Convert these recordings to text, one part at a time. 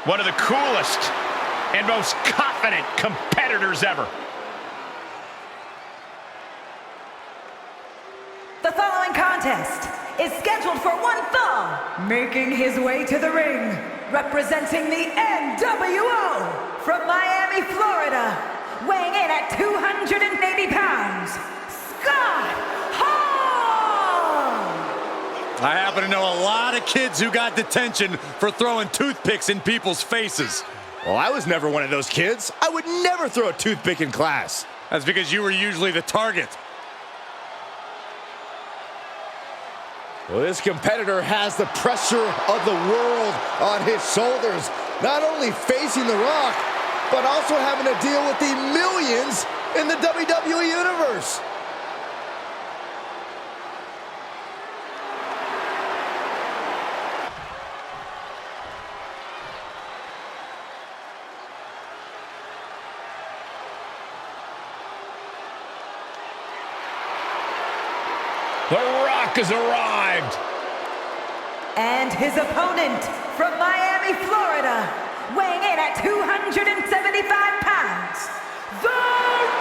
One of the coolest and most confident competitors ever. The following contest is scheduled for one fall. Making his way to the ring, representing the NWO from Miami, Florida, weighing in at 280 pounds, Scott Hall! I happen to know a lot of kids who got detention for throwing toothpicks in people's faces. Well, I was never one of those kids. I would never throw a toothpick in class. That's because you were usually the target. Well, this competitor has the pressure of the world on his shoulders. Not only facing The Rock, but also having to deal with the millions in the WWE Universe. The Rock has arrived. And his opponent from Miami, Florida, weighing in at 275 pounds, The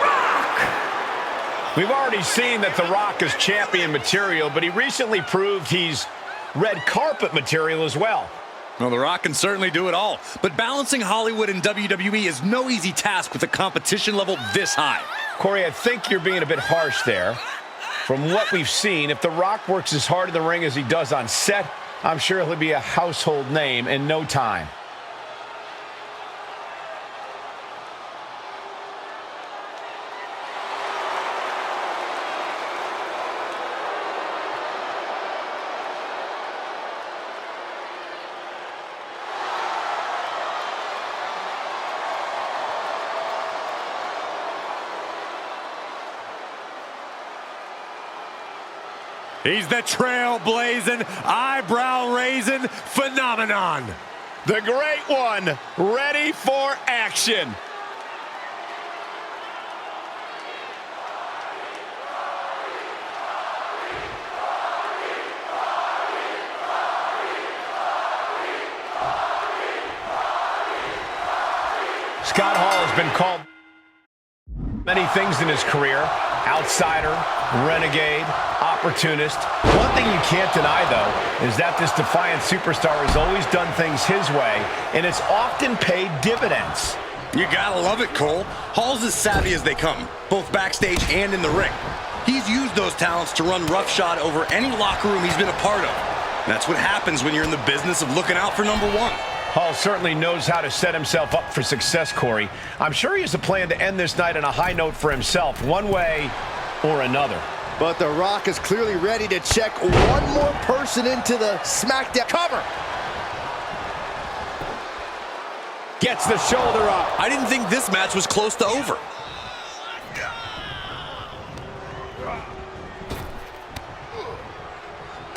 Rock! We've already seen that The Rock is champion material, but he recently proved he's red carpet material as well. Well, The Rock can certainly do it all, but balancing Hollywood and WWE is no easy task with a competition level this high. Corey, I think you're being a bit harsh there. From what we've seen, if The Rock works as hard in the ring as he does on set, I'm sure he'll be a household name in no time. He's the trailblazing, eyebrow-raising phenomenon. The Great One, ready for action. Scott Hall has been called many things in his career. Outsider, renegade, opportunist. One thing you can't deny, though, is that this defiant superstar has always done things his way, and it's often paid dividends. You gotta love it, Cole. Hall's as savvy as they come, both backstage and in the ring. He's used those talents to run roughshod over any locker room he's been a part of. That's what happens when you're in the business of looking out for number one. Hall certainly knows how to set himself up for success, Corey. I'm sure he has a plan to end this night on a high note for himself, one way or another. But The Rock is clearly ready to check one more person into the SmackDown cover. Gets the shoulder up. I didn't think this match was close to over.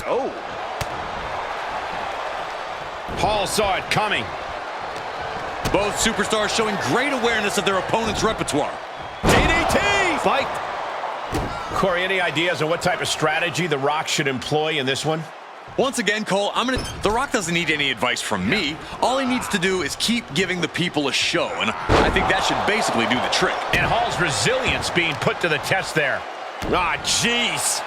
Oh. Hall saw it coming. Both superstars showing great awareness of their opponent's repertoire. DDT! Fight! Corey, any ideas on what type of strategy The Rock should employ in this one? Once again, Cole, The Rock doesn't need any advice from me. All he needs to do is keep giving the people a show, and I think that should basically do the trick. And Hall's resilience being put to the test there. Ah, jeez!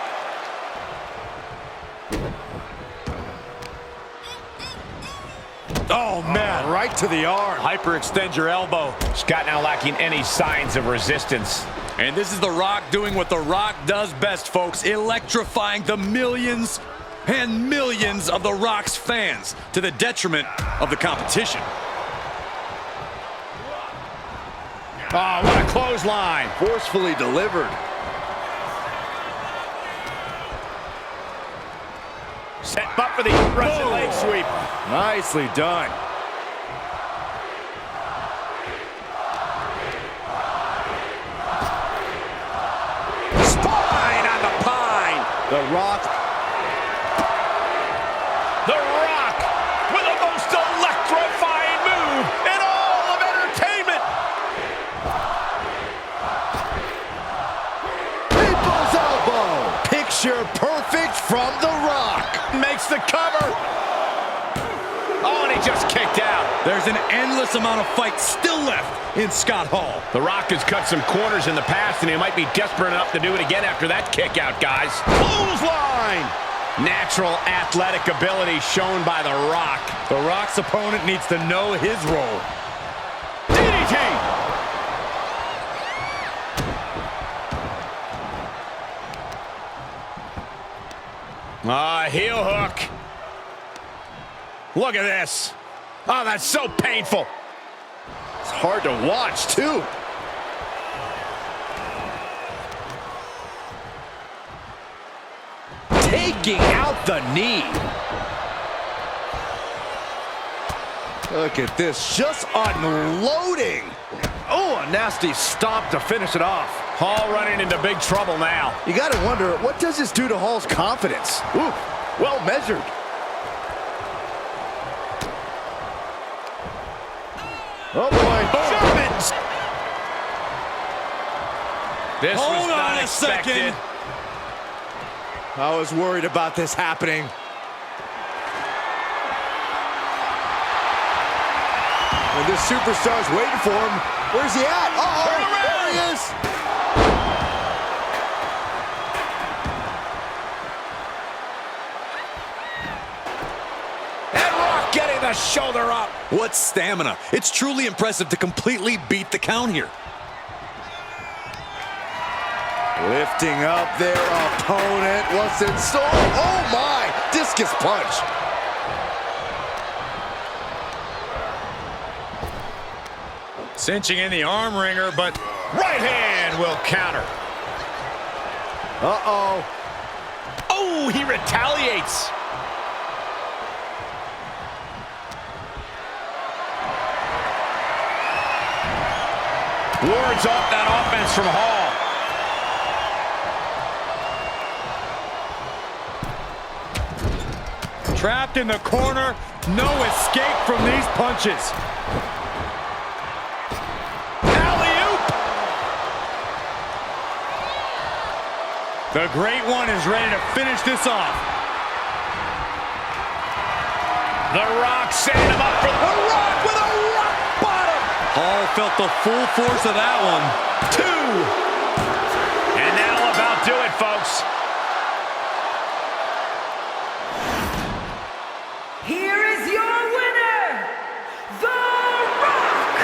Oh, man, right to the arm. Hyperextend your elbow. Scott now lacking any signs of resistance. And this is The Rock doing what The Rock does best, folks, electrifying the millions and millions of The Rock's fans to the detriment of the competition. Oh, what a clothesline. Forcefully delivered. Set up for the Russian leg sweep. Nicely done. Spine on the pine. The Rock. The Rock with the most electrifying move in all of entertainment. People's elbow. Picture perfect from The Rock. Makes the cover. Oh, and he just kicked out. There's an endless amount of fight still left in Scott Hall. The Rock has cut some corners in the past, and he might be desperate enough to do it again after that kick out, guys. Clothesline! Natural athletic ability shown by The Rock. The Rock's opponent needs to know his role. DDT! Heel hook. Look at this. Oh, that's so painful. It's hard to watch, too. Taking out the knee. Look at this, just unloading. Oh, a nasty stop to finish it off. Hall running into big trouble now. You got to wonder, what does this do to Hall's confidence? Ooh, well measured. Oh, boy. Germans! This was Hold on not a expected. second. I was worried about this happening. And this superstar's waiting for him. Where's he at? Uh-oh, there he is. And Rock getting the shoulder up. What stamina. It's truly impressive to completely beat the count here. Lifting up their opponent. What's in store? Oh, my. Discus punch. Cinching in the arm wringer, but Right hand will counter. Uh-oh. Oh, he retaliates. Wards off that offense from Hall. trapped in the corner. No escape from these punches. Alley-oop! The Great One is ready to finish this off. The Rock setting him up for the Rock with a rock bottom. Hall felt the full force of that one. 2. And that'll about do it, folks. Here is your winner, The Rock!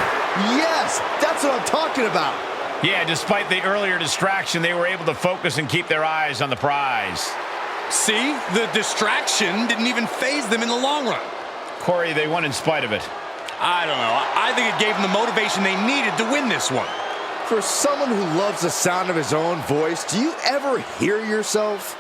Yes, that's what I'm talking about. Yeah, despite the earlier distraction, they were able to focus and keep their eyes on the prize. See? The distraction didn't even faze them in the long run. Corey, they won in spite of it. I don't know. I think it gave them the motivation they needed to win this one. For someone who loves the sound of his own voice, do you ever hear yourself?